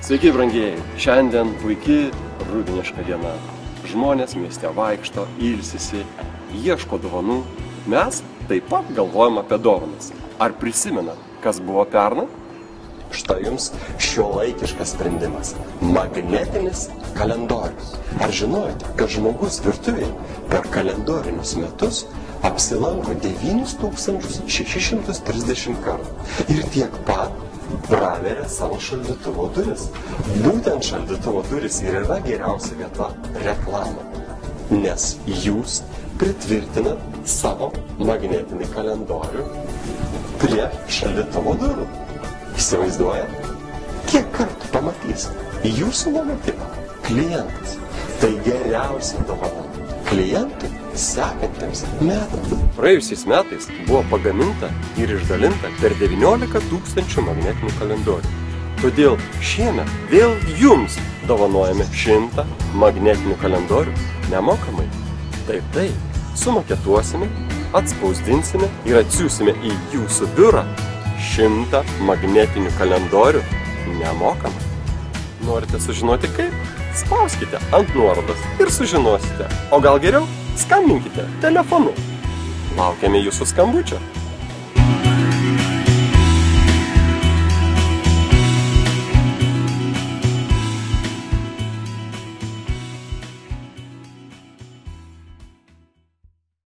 Sveiki, brangieji. Šiandien puikiai rudeniška diena. Žmonės mieste vaikšto, ilsisi, ieško dovanų. Mes taip pat galvojam apie dovanas. Ar prisimenat, kas buvo pernai? Štai jums šiuolaikiškas sprendimas – magnetinis kalendorius. Ar žinojote, kad žmogus virtuvėje per kalendorinius metus apsilanko 9630 kartų ir tiek pat praveria savo šaldytuvo duris? Būtent šaldytuvo duris ir yra geriausia vieta reklamai, nes jūs pritvirtinat savo magnetinį kalendorių prie šaldytuvo durų. Įsivaizduojat, kiek kartų pamatys jūsų logotipą klientas. Tai geriausia dovana klientui sekantiems metams. Praėjusiais metais buvo pagaminta ir išdalinta per 19 000 magnetinių kalendorių. Todėl šiemet vėl jums dovanojame 100 magnetinių kalendorių nemokamai. Tai sumaketuosime, atspausdinsime ir atsiųsime į jūsų biurą 100 magnetinių kalendorių nemokamai. Norite sužinoti kaip? Spauskite ant nuorodos ir sužinosite. O gal geriau, skambinkite telefonu. Laukiame jūsų skambučio.